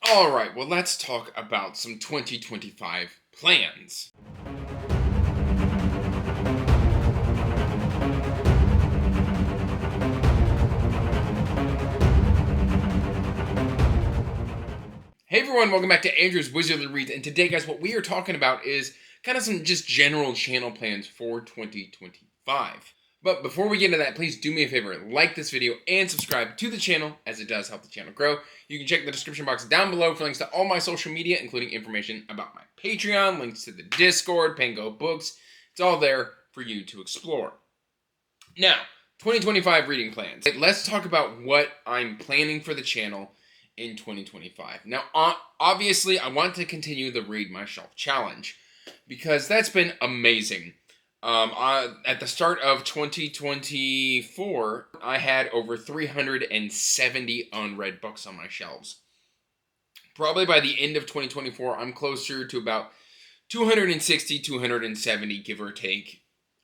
Alright, well let's talk about some 2025 plans. Hey everyone, welcome back to Andrew's Wizardly Reads, and today guys, what we are talking about is kind of some just general channel plans for 2025. But before we get into that, please do me a favor, like this video and subscribe to the channel, as it does help the channel grow. You can check the description box down below for links to all my social media, including information about my Patreon, links to the Discord, Pango books. It's all there for you to explore. Now, 2025 reading plans. Let's talk about what I'm planning for the channel in 2025. Now, obviously, I want to continue the Read My Shelf Challenge, because that's been amazing. At the start of 2024, I had over 370 unread books on my shelves. Probably by the end of 2024, I'm closer to about 260, 270, give or take,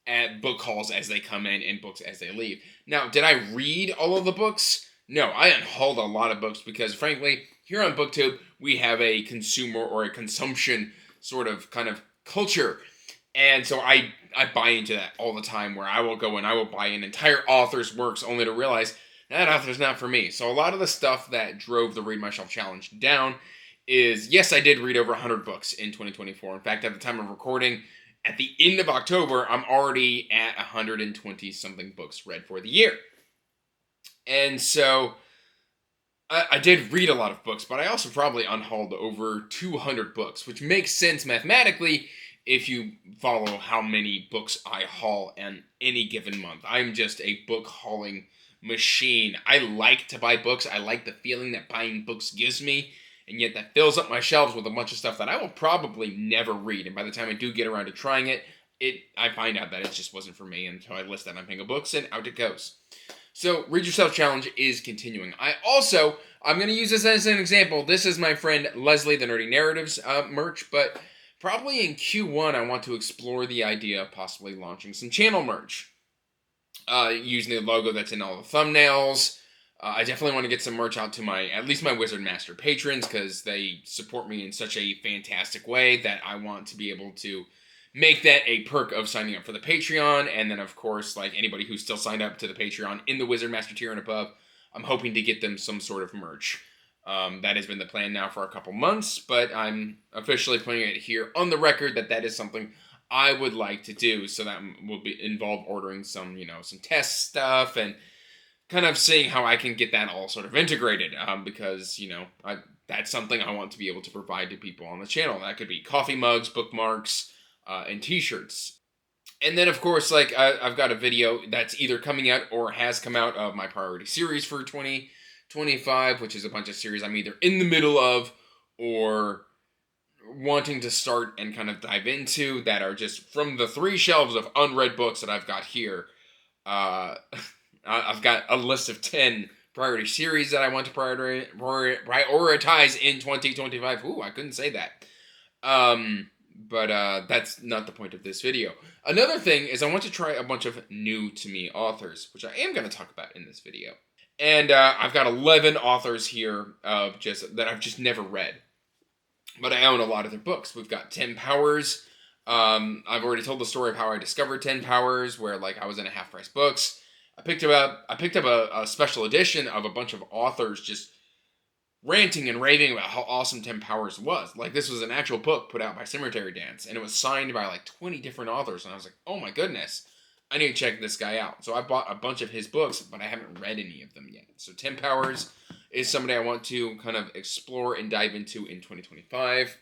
at book hauls as they come in and books as they leave. Now, did I read all of the books? No, I unhauled a lot of books because, frankly, here on BookTube, we have a consumer or a consumption sort of kind of culture. And so I buy into that all the time, where I will go and I will buy an entire author's works only to realize that author's not for me. So a lot of the stuff that drove the Read My Shelf Challenge down is, yes, I did read over 100 books in 2024. In fact, at the time of recording, at the end of October, I'm already at 120-something books read for the year. And so I did read a lot of books, but I also probably unhauled over 200 books, which makes sense mathematically if you follow how many books I haul in any given month. I'm just a book hauling machine. I like to buy books. I like the feeling that buying books gives me, and yet that fills up my shelves with a bunch of stuff that I will probably never read. And by the time I do get around to trying it, I find out that it just wasn't for me until I list that on Pango Books, and out it goes. So, Read Yourself Challenge is continuing. I'm going to use this as an example. This is my friend Leslie, the Nerdy Narratives merch, but probably in Q1, I want to explore the idea of possibly launching some channel merch. Using the logo that's in all the thumbnails. I definitely want to get some merch out to at least my Wizard Master patrons, because they support me in such a fantastic way that I want to be able to make that a perk of signing up for the Patreon. And then, of course, like anybody who's still signed up to the Patreon in the Wizard Master tier and above, I'm hoping to get them some sort of merch. That has been the plan now for a couple months, but I'm officially putting it here on the record that is something I would like to do. So that will involve ordering some test stuff and kind of seeing how I can get that all sort of integrated. Because, that's something I want to be able to provide to people on the channel. That could be coffee mugs, bookmarks, and t-shirts. And then, of course, I've got a video that's either coming out or has come out of my priority series for 2025, which is a bunch of series I'm either in the middle of or wanting to start and kind of dive into, that are just from the 3 shelves of unread books that I've got here. I've got a list of 10 priority series that I want to prioritize in 2025. Ooh, I couldn't say that. But that's not the point of this video. Another thing is I want to try a bunch of new-to-me authors, which I am going to talk about in this video. And I've got 11 authors here that I've just never read. But I own a lot of their books. We've got 10 Powers. I've already told the story of how I discovered 10 Powers, where I was in a half-price books. I picked up a special edition of a bunch of authors just ranting and raving about how awesome 10 Powers was. This was an actual book put out by Cemetery Dance, and it was signed by 20 different authors, and I was like, oh my goodness, I need to check this guy out. So I bought a bunch of his books, but I haven't read any of them yet. So 10 Powers is somebody I want to kind of explore and dive into in 2025.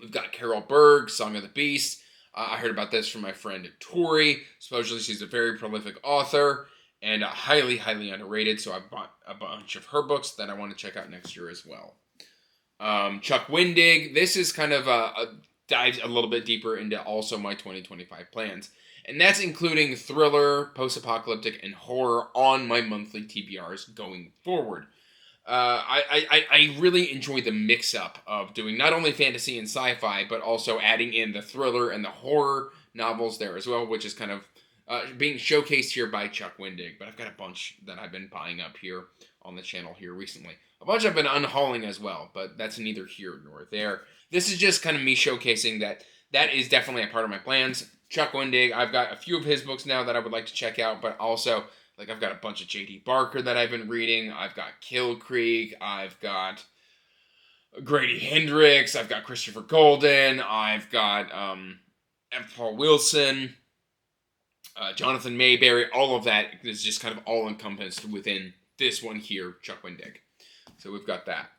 We've got Carol Berg, Song of the Beast. I heard about this from my friend Tori. Supposedly she's a very prolific author and highly, highly underrated. So I bought a bunch of her books that I want to check out next year as well. Chuck Wendig. This is kind of dives a little bit deeper into also my 2025 plans. And that's including thriller, post-apocalyptic, and horror on my monthly TBRs going forward. I really enjoy the mix-up of doing not only fantasy and sci-fi, but also adding in the thriller and the horror novels there as well, which is kind of being showcased here by Chuck Wendig. But I've got a bunch that I've been buying up here on the channel here recently. A bunch I've been unhauling as well, but that's neither here nor there. This is just kind of me showcasing that is definitely a part of my plans. Chuck Wendig, I've got a few of his books now that I would like to check out, but also, like, I've got a bunch of J.D. Barker that I've been reading. I've got Kill Creek. I've got Grady Hendrix. I've got Christopher Golden. I've got F. Paul Wilson. Jonathan Mayberry. All of that is just kind of all encompassed within this one here, Chuck Wendig. So we've got that.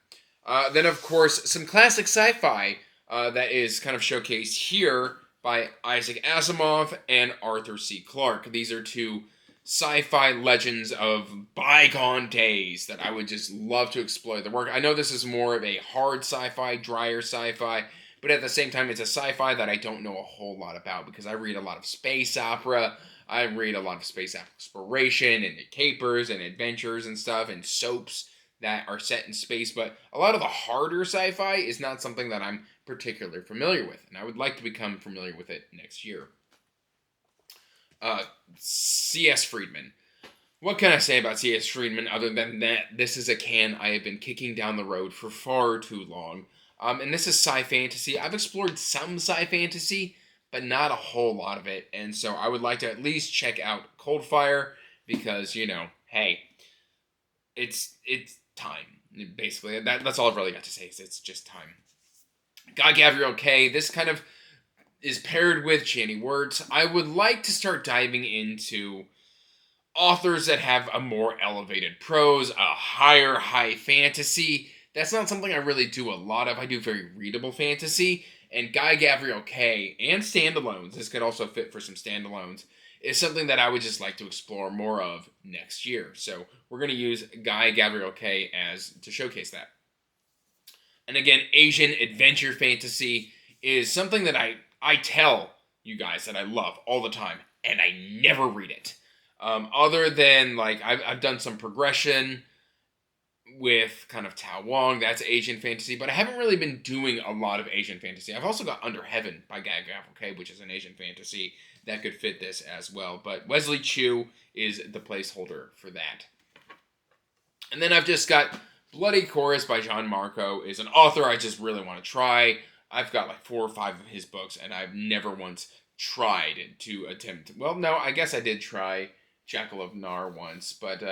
Then, of course, some classic sci-fi that is kind of showcased here by Isaac Asimov and Arthur C. Clarke. These are two sci-fi legends of bygone days that I would just love to explore the work. I know this is more of a hard sci-fi, drier sci-fi, but at the same time, it's a sci-fi that I don't know a whole lot about because I read a lot of space opera. I read a lot of space exploration and capers and adventures and stuff and soaps that are set in space, but a lot of the harder sci-fi is not something that I'm particularly familiar with, and I would like to become familiar with it next year. C.S. Friedman. What can I say about C.S. Friedman other than that this is a can I have been kicking down the road for far too long? And this is sci-fantasy. I've explored some sci-fantasy, but not a whole lot of it, and so I would like to at least check out Coldfire because, you know, hey, it's time. Basically, that's all I've really got to say. Is it's just time. Guy Gavriel Kay. This kind of is paired with Janny Wirtz. I would like to start diving into authors that have a more elevated prose, a higher high fantasy. That's not something I really do a lot of. I do very readable fantasy. And Guy Gavriel Kay and standalones, this could also fit for some standalones, is something that I would just like to explore more of next year. So we're going to use Guy Gavriel Kay to showcase that. And again, Asian adventure fantasy is something that I tell you guys that I love all the time, and I never read it. Other than, like, I've done some progression with kind of Tao Wong, that's Asian fantasy, but I haven't really been doing a lot of Asian fantasy. I've also got Under Heaven by Guy Gavriel Kay, which is an Asian fantasy that could fit this as well, but Wesley Chu is the placeholder for that. And then I've just got Bloody Chorus by John Marco, is an author I just really want to try. I've got like 4 or 5 of his books, and I've never once tried to attempt. Well, no, I guess I did try Jackal of Nar once, but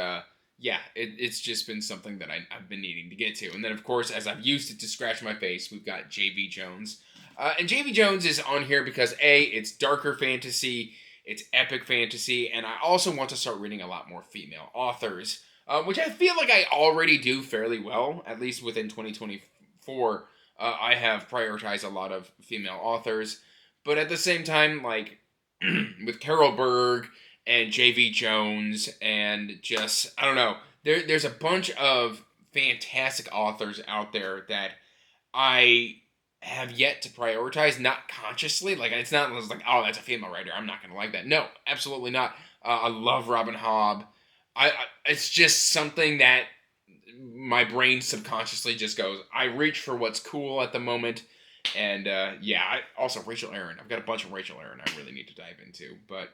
yeah, it's just been something that I've been needing to get to. And then, of course, as I've used it to scratch my face, we've got J.V. Jones. And J.V. Jones is on here because, A, it's darker fantasy, it's epic fantasy, and I also want to start reading a lot more female authors, which I feel like I already do fairly well, at least within 2024. I have prioritized a lot of female authors, but at the same time, like, with Carol Berg and J.V. Jones and just, I don't know, there's a bunch of fantastic authors out there that I have yet to prioritize, not consciously. Like, it's not like, oh, that's a female writer, I'm not going to like that. No, absolutely not. I love Robin Hobb. It's just something that my brain subconsciously just goes, I reach for what's cool at the moment. And yeah, also Rachel Aaron. I've got a bunch of Rachel Aaron I really need to dive into. But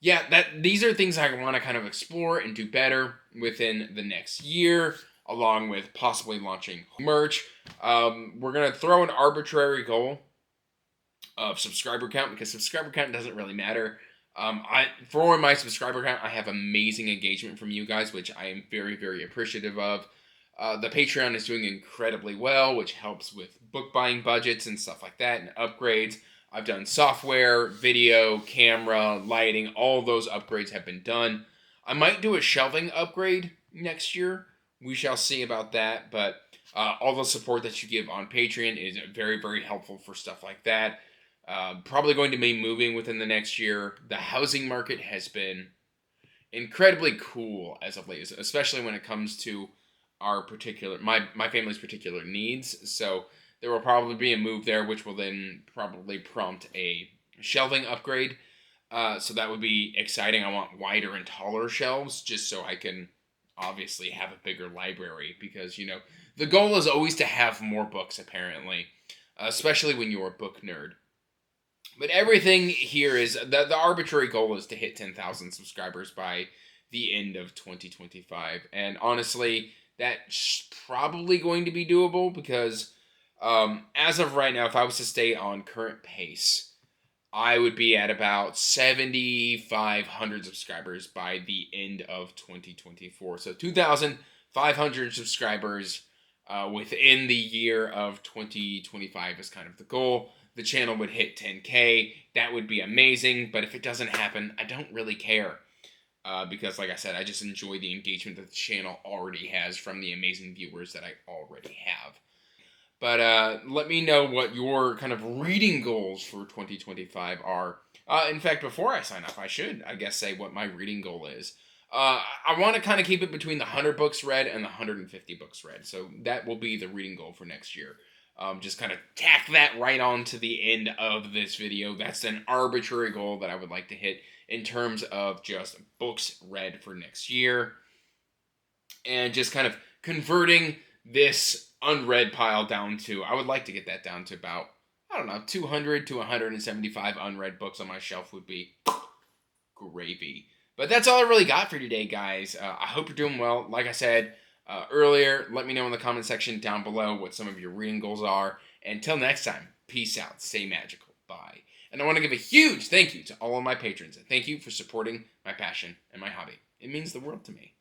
yeah, these are things I want to kind of explore and do better within the next year, along with possibly launching merch. We're going to throw an arbitrary goal of subscriber count because subscriber count doesn't really matter. For my subscriber count, I have amazing engagement from you guys, which I am very, very appreciative of. The Patreon is doing incredibly well, which helps with book buying budgets and stuff like that and upgrades. I've done software, video, camera, lighting. All those upgrades have been done. I might do a shelving upgrade next year. We shall see about that, but all the support that you give on Patreon is very, very helpful for stuff like that. Probably going to be moving within the next year. The housing market has been incredibly cool as of late, especially when it comes to our particular, my family's particular needs. So there will probably be a move there, which will then probably prompt a shelving upgrade. So that would be exciting. I want wider and taller shelves just so I can obviously have a bigger library because, you know, the goal is always to have more books, apparently, especially when you're a book nerd. But everything here is, the arbitrary goal is to hit 10,000 subscribers by the end of 2025. And honestly, That's probably going to be doable because as of right now, if I was to stay on current pace, I would be at about 7,500 subscribers by the end of 2024. So 2,500 subscribers within the year of 2025 is kind of the goal. The channel would hit 10K. That would be amazing. But if it doesn't happen, I don't really care. Because, like I said, I just enjoy the engagement that the channel already has from the amazing viewers that I already have. But let me know what your kind of reading goals for 2025 are. In fact, before I sign off, I should, I guess, say what my reading goal is. I want to kind of keep it between the 100 books read and the 150 books read. So that will be the reading goal for next year. Just kind of tack that right on to the end of this video. That's an arbitrary goal that I would like to hit in terms of just books read for next year. And just kind of converting this unread pile down to, I would like to get that down to about, I don't know, 200 to 175 unread books on my shelf would be gravy. But that's all I really got for today, guys. I hope you're doing well. Like I said earlier, let me know in the comment section down below what some of your reading goals are. Until next time, peace out, stay magical, bye. And I want to give a huge thank you to all of my patrons. And thank you for supporting my passion and my hobby. It means the world to me.